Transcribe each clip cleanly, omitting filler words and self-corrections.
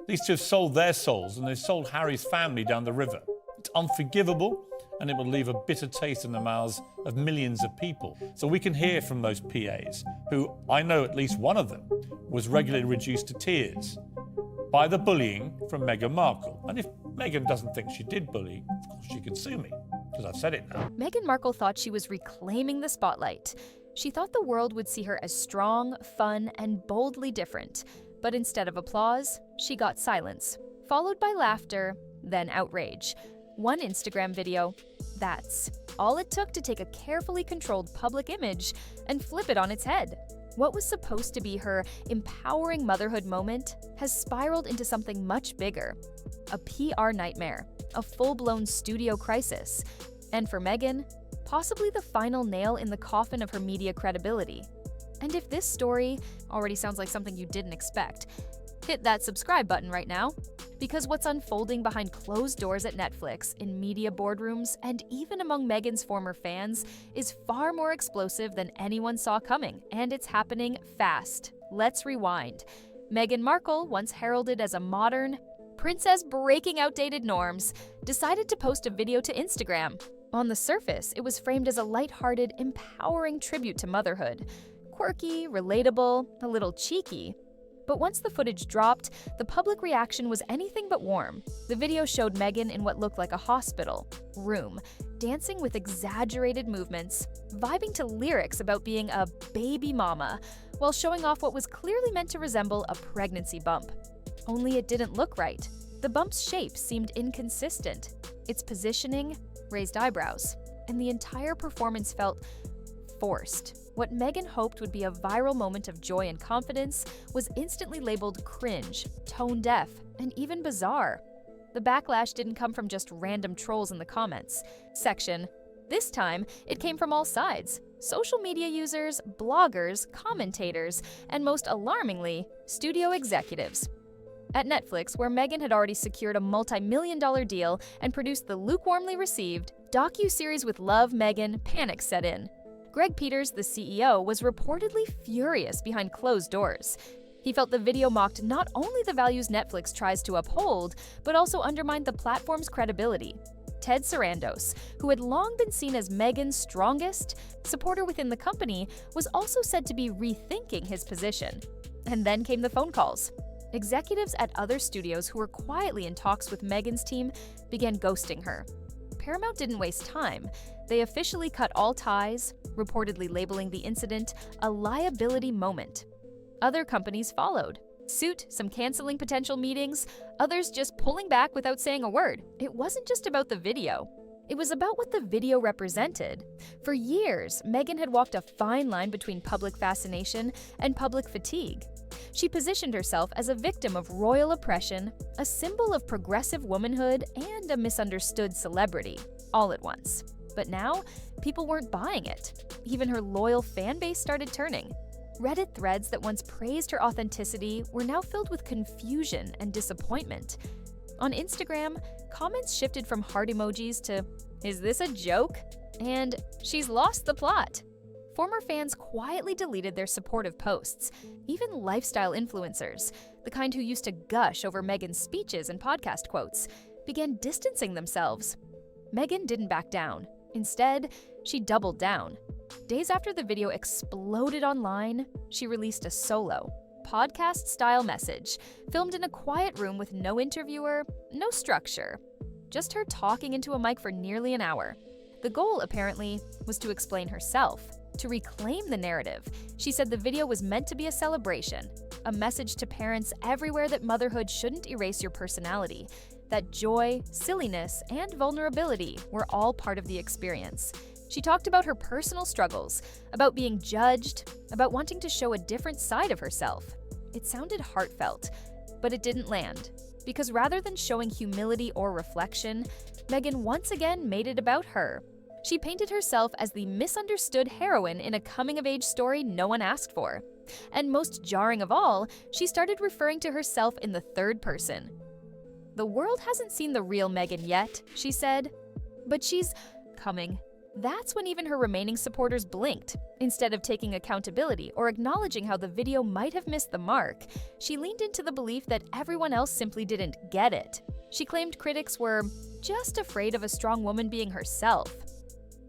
These two have sold their souls, and they've sold Harry's family down the river. It's unforgivable, and it will leave a bitter taste in the mouths of millions of people. So we can hear from those PAs, who I know at least one of them was regularly reduced to tears by the bullying from Meghan Markle. And if Meghan doesn't think she did bully, of course she can sue me, because I've said it now. Meghan Markle thought she was reclaiming the spotlight. She thought the world would see her as strong, fun, and boldly different. But instead of applause, she got silence, followed by laughter, then outrage. One Instagram video, that's all it took to take a carefully controlled public image and flip it on its head. What was supposed to be her empowering motherhood moment has spiraled into something much bigger. A PR nightmare, a full-blown studio crisis, and for Meghan, possibly the final nail in the coffin of her media credibility. And if this story already sounds like something you didn't expect, hit that subscribe button right now. Because what's unfolding behind closed doors at Netflix, in media boardrooms, and even among Meghan's former fans is far more explosive than anyone saw coming, and it's happening fast. Let's rewind. Meghan Markle, once heralded as a modern princess breaking outdated norms, decided to post a video to Instagram. On the surface, it was framed as a lighthearted, empowering tribute to motherhood. Quirky, relatable, a little cheeky. But once the footage dropped, the public reaction was anything but warm. The video showed Meghan in what looked like a hospital room, dancing with exaggerated movements, vibing to lyrics about being a baby mama, while showing off what was clearly meant to resemble a pregnancy bump. Only it didn't look right. The bump's shape seemed inconsistent. Its positioning raised eyebrows, and the entire performance felt forced. What Meghan hoped would be a viral moment of joy and confidence was instantly labeled cringe, tone-deaf, and even bizarre. The backlash didn't come from just random trolls in the comments section. This time, it came from all sides: social media users, bloggers, commentators, and most alarmingly, studio executives. At Netflix, where Meghan had already secured a multi-million-dollar deal and produced the lukewarmly received docu-series with Love, Meghan, panic set in. Greg Peters, the CEO, was reportedly furious behind closed doors. He felt the video mocked not only the values Netflix tries to uphold, but also undermined the platform's credibility. Ted Sarandos, who had long been seen as Meghan's strongest supporter within the company, was also said to be rethinking his position. And then came the phone calls. Executives at other studios who were quietly in talks with Meghan's team began ghosting her. Paramount didn't waste time. They officially cut all ties, reportedly labeling the incident a liability moment. Other companies followed suit, some canceling potential meetings, others just pulling back without saying a word. It wasn't just about the video. It was about what the video represented. For years, Meghan had walked a fine line between public fascination and public fatigue. She positioned herself as a victim of royal oppression, a symbol of progressive womanhood, and a misunderstood celebrity, all at once. But now, people weren't buying it. Even her loyal fan base started turning. Reddit threads that once praised her authenticity were now filled with confusion and disappointment. On Instagram, comments shifted from heart emojis to, "Is this a joke?" and "She's lost the plot." Former fans quietly deleted their supportive posts. Even lifestyle influencers, the kind who used to gush over Meghan's speeches and podcast quotes, began distancing themselves. Meghan didn't back down. Instead, she doubled down. Days after the video exploded online, she released a solo, podcast-style message, filmed in a quiet room with no interviewer, no structure. Just her talking into a mic for nearly an hour. The goal, apparently, was to explain herself, to reclaim the narrative. She said the video was meant to be a celebration, a message to parents everywhere that motherhood shouldn't erase your personality, that joy, silliness, and vulnerability were all part of the experience. She talked about her personal struggles, about being judged, about wanting to show a different side of herself. It sounded heartfelt, but it didn't land, because rather than showing humility or reflection, Meghan once again made it about her. She painted herself as the misunderstood heroine in a coming-of-age story no one asked for. And most jarring of all, she started referring to herself in the third person. "The world hasn't seen the real Meghan yet," she said, "but she's coming." That's when even her remaining supporters blinked. Instead of taking accountability or acknowledging how the video might have missed the mark, she leaned into the belief that everyone else simply didn't get it. She claimed critics were just afraid of a strong woman being herself.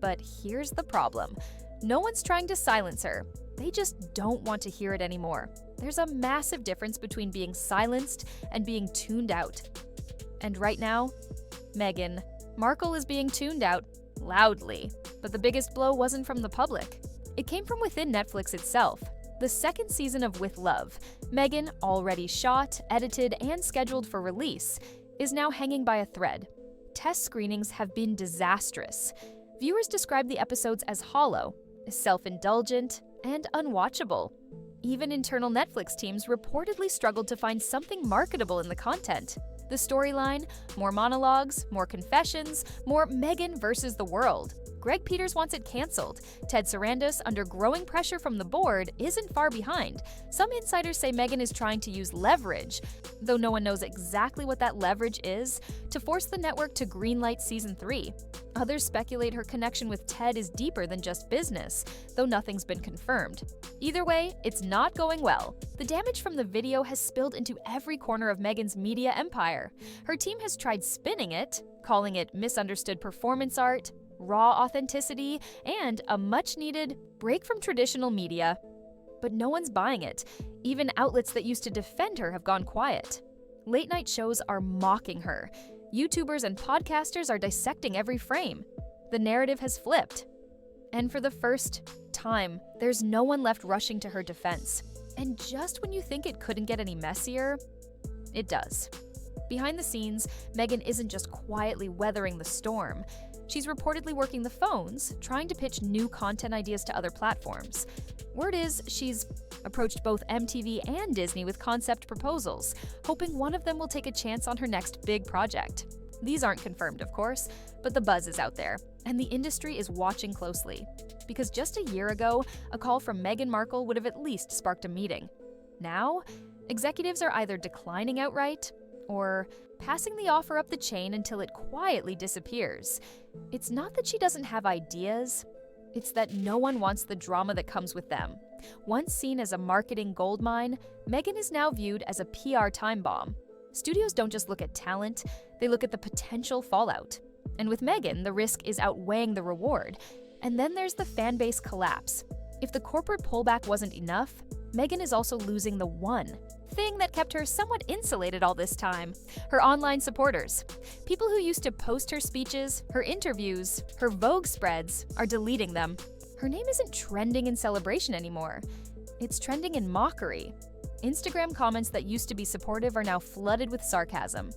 But here's the problem. No one's trying to silence her. They just don't want to hear it anymore. There's a massive difference between being silenced and being tuned out. And right now, Meghan Markle is being tuned out loudly. But the biggest blow wasn't from the public. It came from within Netflix itself. The second season of With Love, Meghan, already shot, edited, and scheduled for release, is now hanging by a thread. Test screenings have been disastrous. Viewers describe the episodes as hollow, self-indulgent, and unwatchable. Even internal Netflix teams reportedly struggled to find something marketable in the content. The storyline, more monologues, more confessions, more Meghan versus the world. Greg Peters wants it canceled. Ted Sarandos, under growing pressure from the board, isn't far behind. Some insiders say Meghan is trying to use leverage, though no one knows exactly what that leverage is, to force the network to greenlight season 3. Others speculate her connection with Ted is deeper than just business, though nothing's been confirmed. Either way, it's not going well. The damage from the video has spilled into every corner of Meghan's media empire. Her team has tried spinning it, calling it misunderstood performance art, raw authenticity, and a much-needed break from traditional media. But no one's buying it. Even outlets that used to defend her have gone quiet. Late-night shows are mocking her. YouTubers and podcasters are dissecting every frame. The narrative has flipped. And for the first time, there's no one left rushing to her defense. And just when you think it couldn't get any messier, it does. Behind the scenes, Meghan isn't just quietly weathering the storm. She's reportedly working the phones, trying to pitch new content ideas to other platforms. Word is she's approached both MTV and Disney with concept proposals, hoping one of them will take a chance on her next big project. These aren't confirmed, of course, but the buzz is out there, and the industry is watching closely. Because just a year ago, a call from Meghan Markle would have at least sparked a meeting. Now, executives are either declining outright or passing the offer up the chain until it quietly disappears. It's not that she doesn't have ideas, it's that no one wants the drama that comes with them. Once seen as a marketing goldmine, Meghan is now viewed as a PR time bomb. Studios don't just look at talent, they look at the potential fallout. And with Meghan, the risk is outweighing the reward. And then there's the fan base collapse. If the corporate pullback wasn't enough, Meghan is also losing the one thing that kept her somewhat insulated all this time: her online supporters. People who used to post her speeches, her interviews, her Vogue spreads are deleting them. Her name isn't trending in celebration anymore. It's trending in mockery. Instagram comments that used to be supportive are now flooded with sarcasm.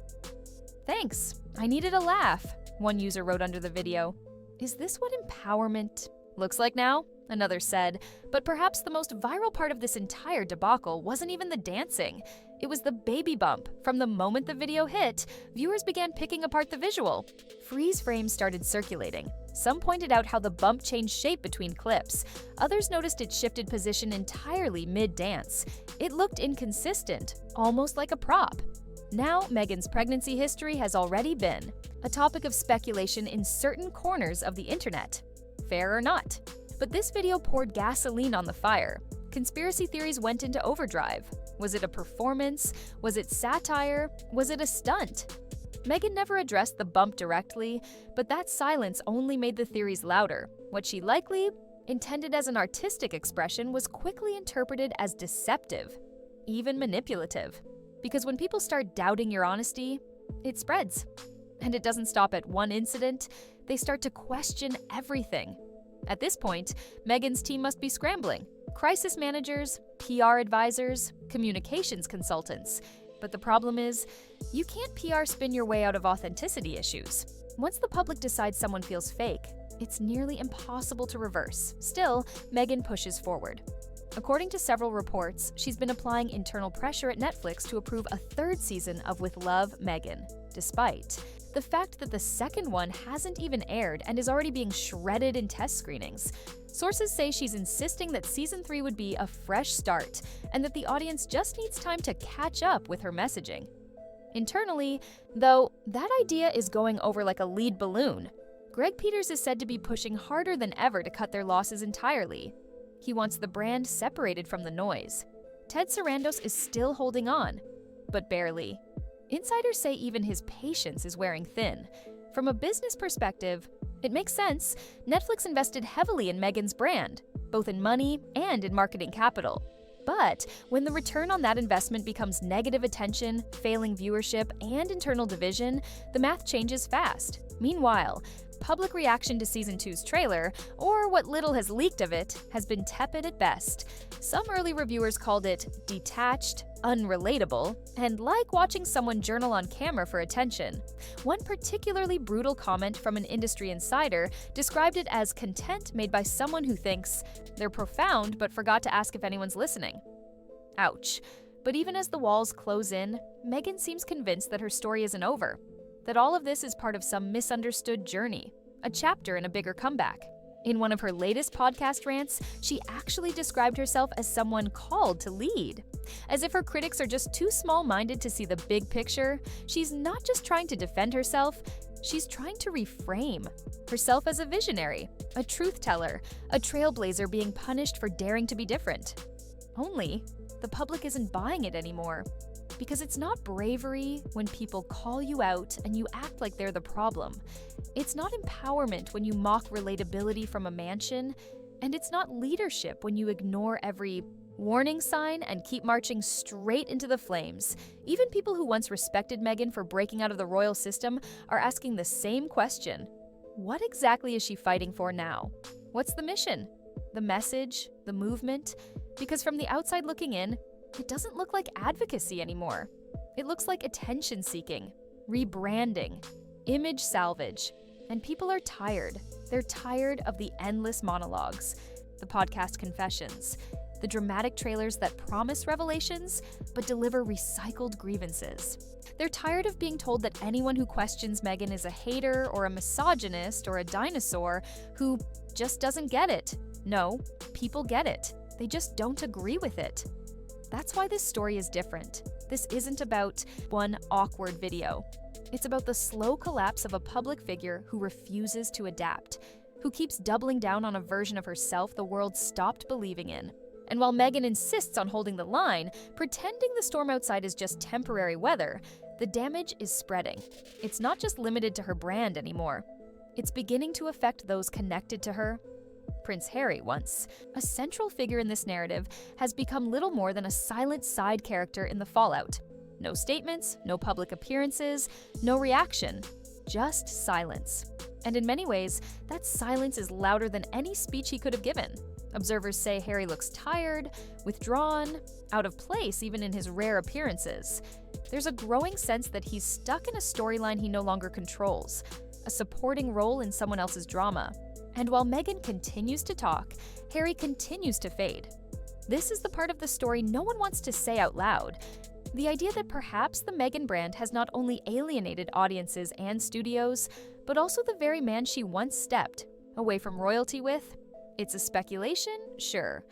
"Thanks, I needed a laugh," one user wrote under the video. "Is this what empowerment looks like now?" another said. But perhaps the most viral part of this entire debacle wasn't even the dancing. It was the baby bump. From the moment the video hit, viewers began picking apart the visual. Freeze frames started circulating. Some pointed out how the bump changed shape between clips. Others noticed it shifted position entirely mid-dance. It looked inconsistent, almost like a prop. Now, Meghan's pregnancy history has already been a topic of speculation in certain corners of the internet. Fair or not? But this video poured gasoline on the fire. Conspiracy theories went into overdrive. Was it a performance? Was it satire? Was it a stunt? Meghan never addressed the bump directly, but that silence only made the theories louder. What she likely intended as an artistic expression was quickly interpreted as deceptive, even manipulative. Because when people start doubting your honesty, it spreads. And it doesn't stop at one incident, they start to question everything. At this point, Meghan's team must be scrambling. Crisis managers, PR advisors, communications consultants. But the problem is, you can't PR spin your way out of authenticity issues. Once the public decides someone feels fake, it's nearly impossible to reverse. Still, Meghan pushes forward. According to several reports, she's been applying internal pressure at Netflix to approve a third season of With Love, Meghan, despite the fact that the second one hasn't even aired and is already being shredded in test screenings. Sources say she's insisting that season 3 would be a fresh start and that the audience just needs time to catch up with her messaging. Internally, though, that idea is going over like a lead balloon. Greg Peters is said to be pushing harder than ever to cut their losses entirely. He wants the brand separated from the noise. Ted Sarandos is still holding on, but barely. Insiders say even his patience is wearing thin. From a business perspective, it makes sense. Netflix invested heavily in Meghan's brand, both in money and in marketing capital. But when the return on that investment becomes negative attention, failing viewership, and internal division, the math changes fast. Meanwhile, public reaction to Season 2's trailer, or what little has leaked of it, has been tepid at best. Some early reviewers called it detached, unrelatable, and like watching someone journal on camera for attention. One particularly brutal comment from an industry insider described it as content made by someone who thinks they're profound but forgot to ask if anyone's listening. Ouch. But even as the walls close in, Meghan seems convinced that her story isn't over, that all of this is part of some misunderstood journey, a chapter in a bigger comeback. In one of her latest podcast rants, she actually described herself as someone called to lead. As if her critics are just too small-minded to see the big picture, she's not just trying to defend herself, she's trying to reframe herself as a visionary, a truth teller, a trailblazer being punished for daring to be different. Only, the public isn't buying it anymore. Because it's not bravery when people call you out and you act like they're the problem. It's not empowerment when you mock relatability from a mansion. And it's not leadership when you ignore every warning sign and keep marching straight into the flames. Even people who once respected Meghan for breaking out of the royal system are asking the same question. What exactly is she fighting for now? What's the mission? The message? The movement? Because from the outside looking in, it doesn't look like advocacy anymore. It looks like attention-seeking, rebranding, image salvage. And people are tired. They're tired of the endless monologues, the podcast confessions, the dramatic trailers that promise revelations but deliver recycled grievances. They're tired of being told that anyone who questions Meghan is a hater or a misogynist or a dinosaur who just doesn't get it. No, people get it. They just don't agree with it. That's why this story is different. This isn't about one awkward video. It's about the slow collapse of a public figure who refuses to adapt, who keeps doubling down on a version of herself the world stopped believing in. And while Meghan insists on holding the line, pretending the storm outside is just temporary weather, the damage is spreading. It's not just limited to her brand anymore. It's beginning to affect those connected to her. Prince Harry, once a central figure in this narrative, has become little more than a silent side character in the fallout. No statements, no public appearances, no reaction, just silence. And in many ways, that silence is louder than any speech he could have given. Observers say Harry looks tired, withdrawn, out of place even in his rare appearances. There's a growing sense that he's stuck in a storyline he no longer controls, a supporting role in someone else's drama. And while Meghan continues to talk, Harry continues to fade. This is the part of the story no one wants to say out loud. The idea that perhaps the Meghan brand has not only alienated audiences and studios, but also the very man she once stepped away from royalty with. It's a speculation, sure.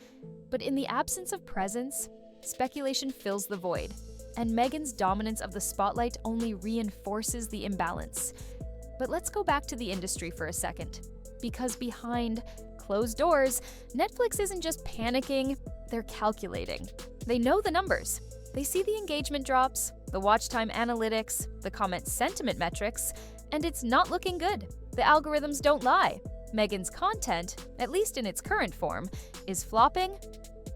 But in the absence of presence, speculation fills the void. And Meghan's dominance of the spotlight only reinforces the imbalance. But let's go back to the industry for a second. Because behind closed doors, Netflix isn't just panicking, they're calculating. They know the numbers. They see the engagement drops, the watch time analytics, the comment sentiment metrics, and it's not looking good. The algorithms don't lie. Meghan's content, at least in its current form, is flopping.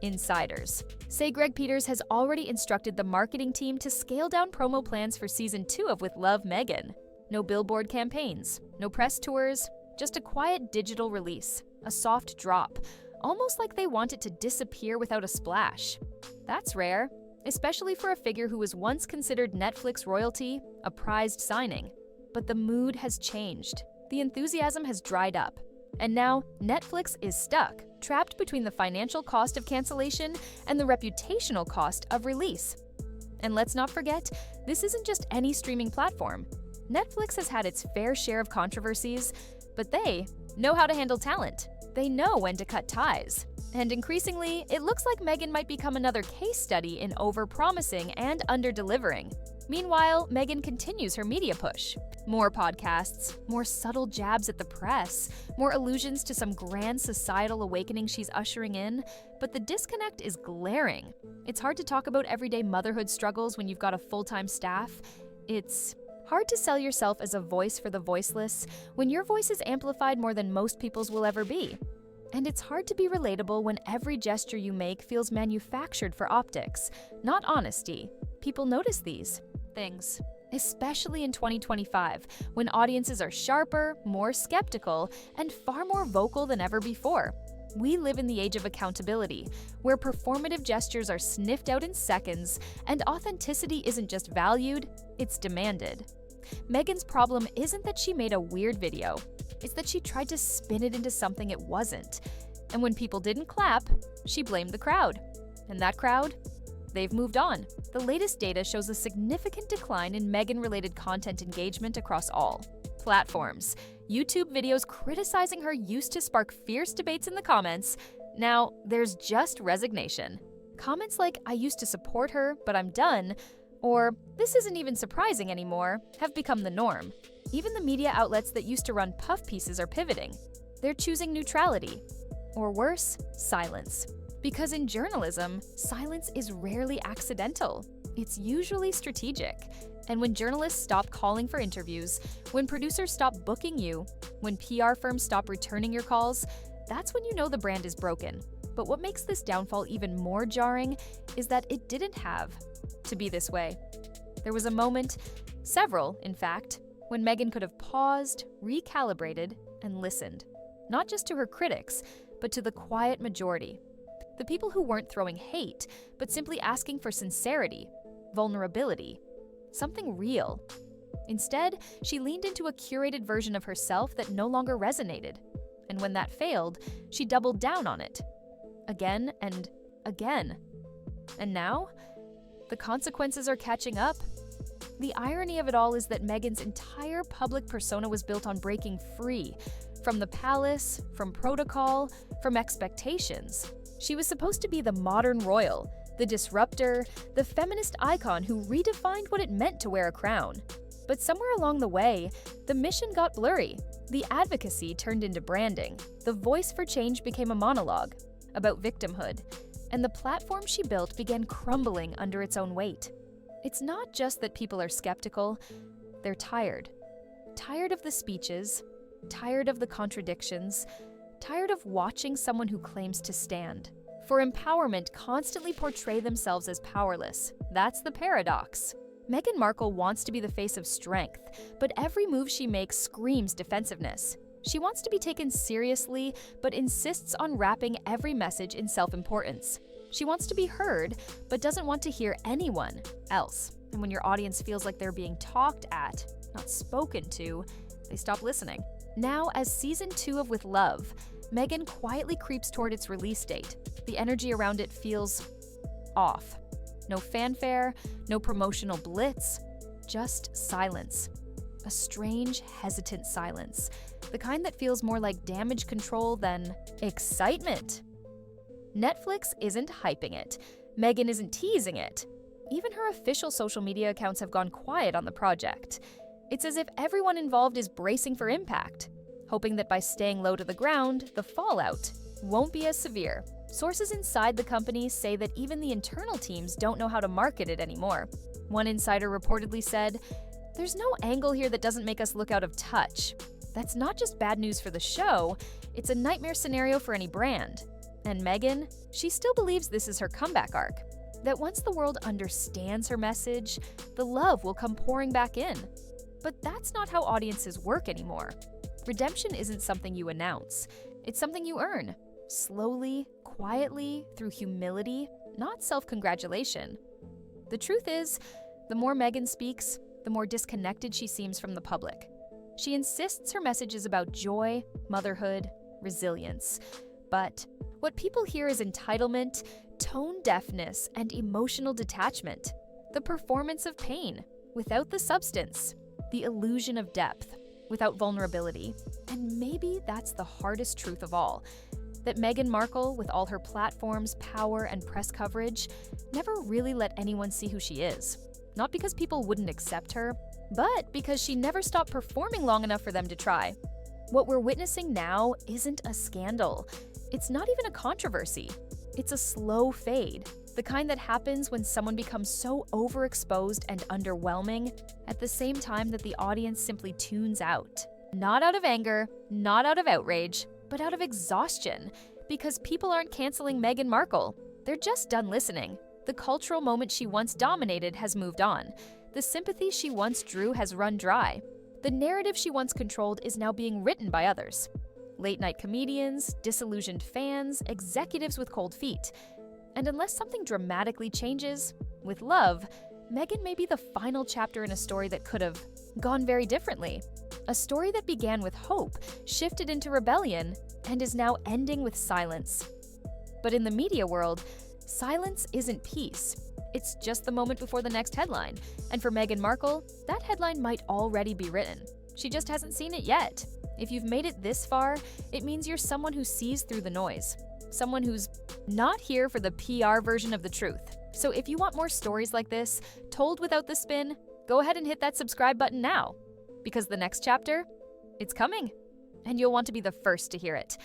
Insiders say Greg Peters has already instructed the marketing team to scale down promo plans for Season 2 of With Love, Meghan. No billboard campaigns, no press tours, just a quiet digital release, a soft drop, almost like they want it to disappear without a splash. That's rare, especially for a figure who was once considered Netflix royalty, a prized signing. But the mood has changed. The enthusiasm has dried up. And now, Netflix is stuck, trapped between the financial cost of cancellation and the reputational cost of release. And let's not forget, this isn't just any streaming platform. Netflix has had its fair share of controversies, but they know how to handle talent. They know when to cut ties. And increasingly, it looks like Meghan might become another case study in over-promising and under-delivering. Meanwhile, Meghan continues her media push. More podcasts, more subtle jabs at the press, more allusions to some grand societal awakening she's ushering in, but the disconnect is glaring. It's hard to talk about everyday motherhood struggles when you've got a full-time staff. It's hard to sell yourself as a voice for the voiceless when your voice is amplified more than most people's will ever be. And it's hard to be relatable when every gesture you make feels manufactured for optics, not honesty. People notice these things, especially in 2025, when audiences are sharper, more skeptical, and far more vocal than ever before. We live in the age of accountability, where performative gestures are sniffed out in seconds, and authenticity isn't just valued, it's demanded. Meghan's problem isn't that she made a weird video, it's that she tried to spin it into something it wasn't. And when people didn't clap, she blamed the crowd. And that crowd? They've moved on. The latest data shows a significant decline in Meghan-related content engagement across all platforms. YouTube videos criticizing her used to spark fierce debates in the comments. Now, there's just resignation. Comments like, "I used to support her, but I'm done," or "this isn't even surprising anymore," have become the norm. Even the media outlets that used to run puff pieces are pivoting. They're choosing neutrality. Or worse, silence. Because in journalism, silence is rarely accidental. It's usually strategic. And when journalists stop calling for interviews, when producers stop booking you, when PR firms stop returning your calls, that's when you know the brand is broken. But what makes this downfall even more jarring is that it didn't have to be this way. There was a moment, several in fact, when Meghan could have paused, recalibrated, and listened. Not just to her critics, but to the quiet majority. The people who weren't throwing hate, but simply asking for sincerity, vulnerability, something real. Instead, she leaned into a curated version of herself that no longer resonated. And when that failed, she doubled down on it. Again and again. And now, the consequences are catching up. The irony of it all is that Meghan's entire public persona was built on breaking free from the palace, from protocol, from expectations. She was supposed to be the modern royal, the disruptor, the feminist icon who redefined what it meant to wear a crown. But somewhere along the way, the mission got blurry. The advocacy turned into branding. The voice for change became a monologue about victimhood. And the platform she built began crumbling under its own weight. It's not just that people are skeptical, they're tired. Tired of the speeches, tired of the contradictions, tired of watching someone who claims to stand. For empowerment constantly portray themselves as powerless. That's the paradox. Meghan Markle wants to be the face of strength, but every move she makes screams defensiveness. She wants to be taken seriously, but insists on wrapping every message in self-importance. She wants to be heard, but doesn't want to hear anyone else. And when your audience feels like they're being talked at, not spoken to, they stop listening. Now, as season 2 of With Love, Meghan quietly creeps toward its release date. The energy around it feels off. No fanfare, no promotional blitz, just silence. A strange, hesitant silence. The kind that feels more like damage control than excitement. Netflix isn't hyping it. Meghan isn't teasing it. Even her official social media accounts have gone quiet on the project. It's as if everyone involved is bracing for impact, hoping that by staying low to the ground, the fallout won't be as severe. Sources inside the company say that even the internal teams don't know how to market it anymore. One insider reportedly said, "There's no angle here that doesn't make us look out of touch." That's not just bad news for the show, it's a nightmare scenario for any brand. And Meghan, she still believes this is her comeback arc. That once the world understands her message, the love will come pouring back in. But that's not how audiences work anymore. Redemption isn't something you announce. It's something you earn. Slowly, quietly, through humility, not self-congratulation. The truth is, the more Meghan speaks, the more disconnected she seems from the public. She insists her message is about joy, motherhood, resilience. But what people hear is entitlement, tone deafness, and emotional detachment. The performance of pain, without the substance. The illusion of depth, without vulnerability. And maybe that's the hardest truth of all. That Meghan Markle, with all her platforms, power, and press coverage, never really let anyone see who she is. not because people wouldn't accept her, but because she never stopped performing long enough for them to try. What we're witnessing now isn't a scandal. It's not even a controversy. It's a slow fade, the kind that happens when someone becomes so overexposed and underwhelming at the same time that the audience simply tunes out. Not out of anger, not out of outrage, but out of exhaustion, because people aren't canceling Meghan Markle. They're just done listening. The cultural moment she once dominated has moved on. The sympathy she once drew has run dry. The narrative she once controlled is now being written by others. Late-night comedians, disillusioned fans, executives with cold feet. And unless something dramatically changes, with love, Meghan may be the final chapter in a story that could have gone very differently. A story that began with hope, shifted into rebellion, and is now ending with silence. But in the media world, silence isn't peace. It's just the moment before the next headline. And for Meghan Markle, that headline might already be written. She just hasn't seen it yet. If you've made it this far, it means you're someone who sees through the noise. Someone who's not here for the PR version of the truth. So if you want more stories like this, told without the spin, go ahead and hit that subscribe button now. Because the next chapter, it's coming. And you'll want to be the first to hear it.